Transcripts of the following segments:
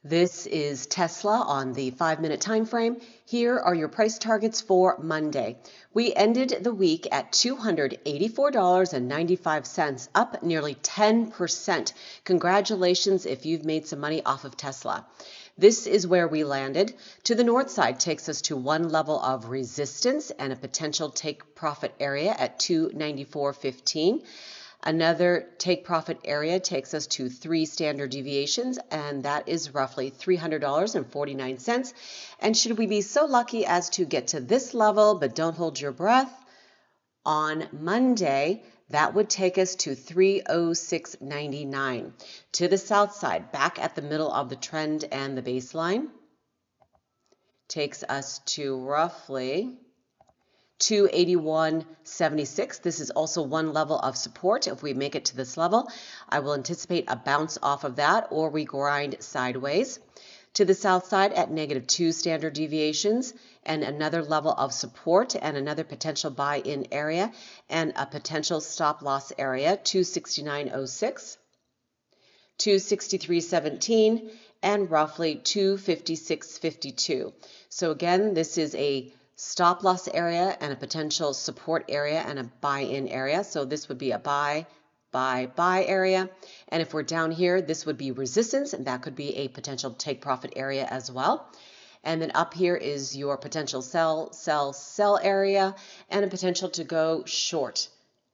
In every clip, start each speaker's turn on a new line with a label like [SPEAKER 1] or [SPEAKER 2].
[SPEAKER 1] This is Tesla on the 5-minute time frame. Here are your price targets for Monday. We ended the week at $284.95, up nearly 10%. Congratulations if you've made some money off of Tesla. This is where we landed. To the north side takes us to one level of resistance and a potential take profit area at 294.15. Another take profit area takes us to 3 standard deviations, and that is roughly $300.49. And should we be so lucky as to get to this level, but don't hold your breath, on Monday, that would take us to 306.99. To the south side, back at the middle of the trend and the baseline, takes us to roughly 281.76. This is also one level of support. If we make it to this level, I will anticipate a bounce off of that, or we grind sideways. To the south side at -2 standard deviations and another level of support and another potential buy-in area and a potential stop loss area, 269.06, 263.17, and roughly 256.52. So again, this is a stop loss area and a potential support area and a buy-in area. So this would be a buy area. And if we're down here, this would be resistance, and that could be a potential take profit area as well. And then up here is your potential sell area and a potential to go short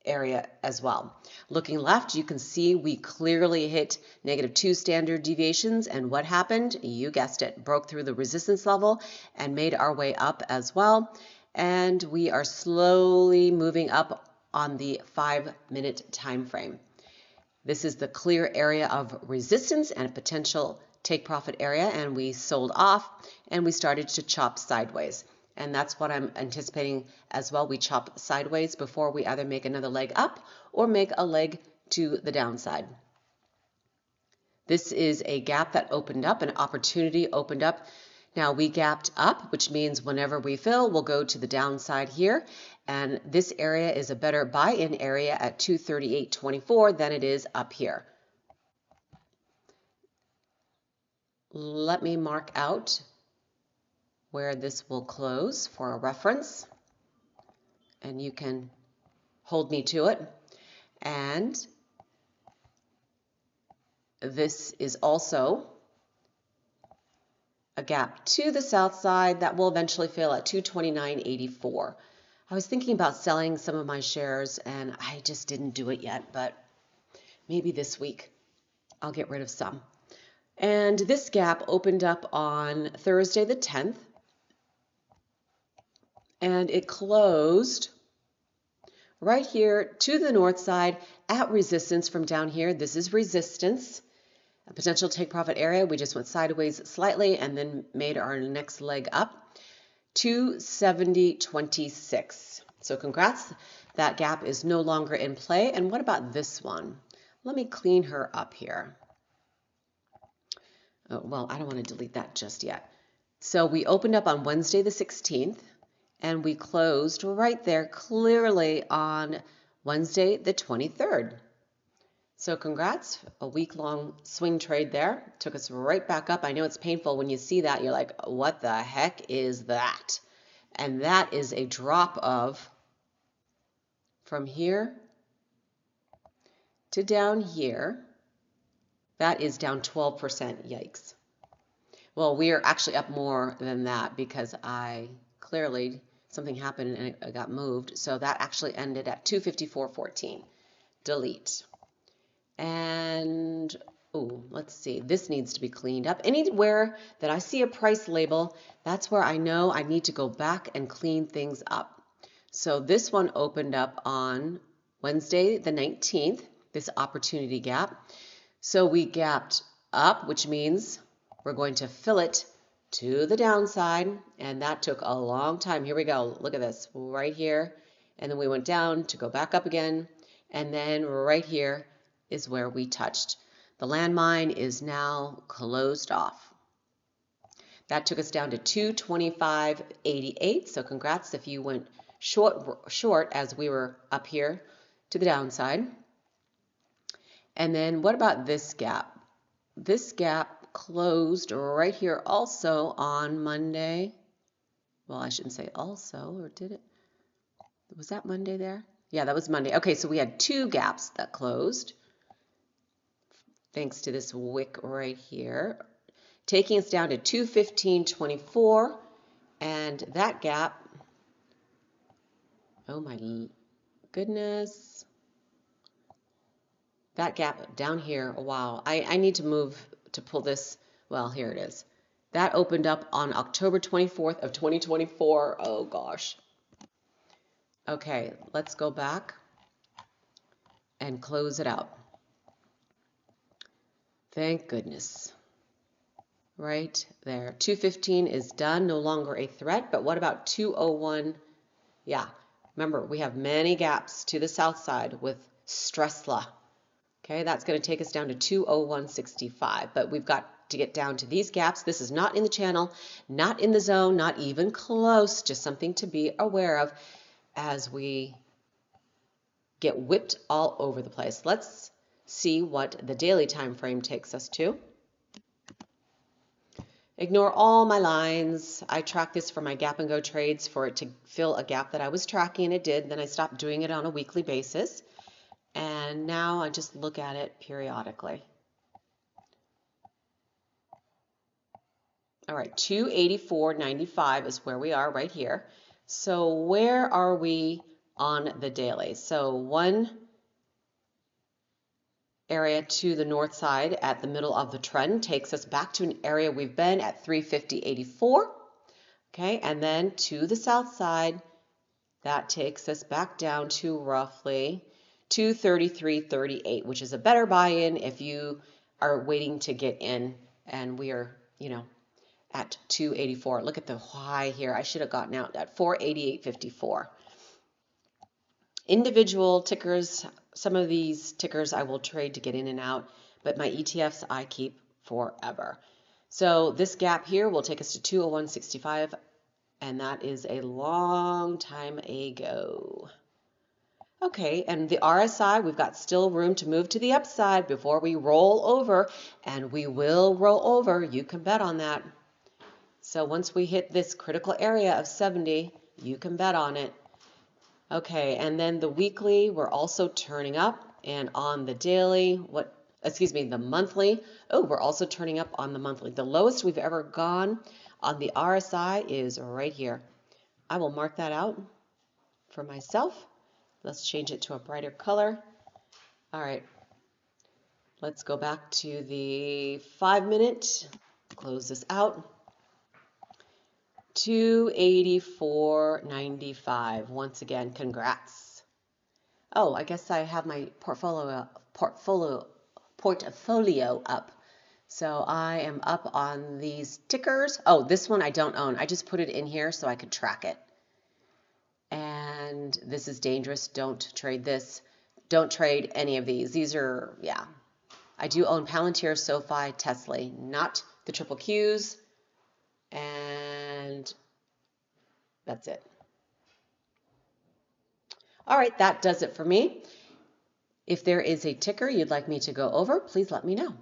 [SPEAKER 1] area as well. Looking left, you can see we clearly hit -2 standard deviations, and what happened? You guessed it, broke through the resistance level and made our way up as well. And we are slowly moving up on the 5-minute time frame. This is the clear area of resistance and a potential take profit area, and we sold off and we started to chop sideways. And that's what I'm anticipating as well. We chop sideways before we either make another leg up or make a leg to the downside. This is a gap that opened up, an opportunity opened up. Now we gapped up, which means whenever we fill, we'll go to the downside here. And this area is a better buy-in area at 238.24 than it is up here. Let me mark out where this will close for a reference, and you can hold me to it. And this is also a gap to the south side that will eventually fill at 229.84. I was thinking about selling some of my shares and I just didn't do it yet, but maybe this week I'll get rid of some. And this gap opened up on Thursday the 10th. And it closed right here to the north side at resistance from down here. This is resistance, a potential take profit area. We just went sideways slightly and then made our next leg up, 270.26. So congrats, that gap is no longer in play. And what about this one? Let me clean her up here. Oh, well, I don't want to delete that just yet. So we opened up on Wednesday the 16th. And we closed right there clearly on Wednesday the 23rd. So congrats, a week-long swing trade there. Took us right back up. I know it's painful when you see that. You're like, what the heck is that? And that is a drop of, from here to down here, that is down 12%. Yikes. Well, we are actually up more than that because something happened and it got moved. So that actually ended at 254.14. Delete. And, let's see. This needs to be cleaned up. Anywhere that I see a price label, that's where I know I need to go back and clean things up. So this one opened up on Wednesday the 19th, this opportunity gap. So we gapped up, which means we're going to fill it to the downside, and that took a long time. Here we go. Look at this right here. And then we went down to go back up again. And then right here is where we touched. The landmine is now closed off. That took us down to 225.88. So congrats if you went short as we were up here to the downside. And then what about this gap? This gap closed right here also on Monday. Well, I shouldn't say also, or did it? Was that Monday there? Yeah, that was Monday. Okay, so we had two gaps that closed thanks to this wick right here, taking us down to 215.24, and that gap, oh my goodness, that gap down here, wow, I need to move to pull this, well, here it is. That opened up on October 24th of 2024, oh gosh. Okay, let's go back and close it out. Thank goodness. Right there. 215 is done, no longer a threat, but what about 201? Yeah, remember, we have many gaps to the south side with Tsla. Okay, that's going to take us down to 201.65, but we've got to get down to these gaps. This is not in the channel, not in the zone, not even close, just something to be aware of as we get whipped all over the place. Let's see what the daily time frame takes us to. Ignore all my lines. I track this for my gap and go trades for it to fill a gap that I was tracking, and it did. Then I stopped doing it on a weekly basis. And now I just look at it periodically. All right, 284.95 is where we are right here. So where are we on the daily? So one area to the north side at the middle of the trend takes us back to an area we've been at 350.84. Okay, and then to the south side, that takes us back down to roughly 233.38, which is a better buy-in if you are waiting to get in, and we are, at 284. Look at the high here. I should have gotten out at 488.54. Individual tickers, some of these tickers I will trade to get in and out, but my ETFs I keep forever. So this gap here will take us to 201.65, and that is a long time ago. Okay, and the RSI, we've got still room to move to the upside before we roll over, and we will roll over. You can bet on that. So once we hit this critical area of 70, you can bet on it. Okay, and then the weekly, we're also turning up, and on the daily, the monthly, we're also turning up on the monthly. The lowest we've ever gone on the RSI is right here. I will mark that out for myself. Let's change it to a brighter color. All right, let's go back to the 5-minute, close this out. 284.95. Once again, congrats. Oh, I guess I have my portfolio up. So I am up on these tickers. Oh, this one I don't own. I just put it in here so I could track it. And this is dangerous. Don't trade this. Don't trade any of these. These are, yeah. I do own Palantir, SoFi, Tsla, not the triple Qs. And that's it. All right, that does it for me. If there is a ticker you'd like me to go over, please let me know.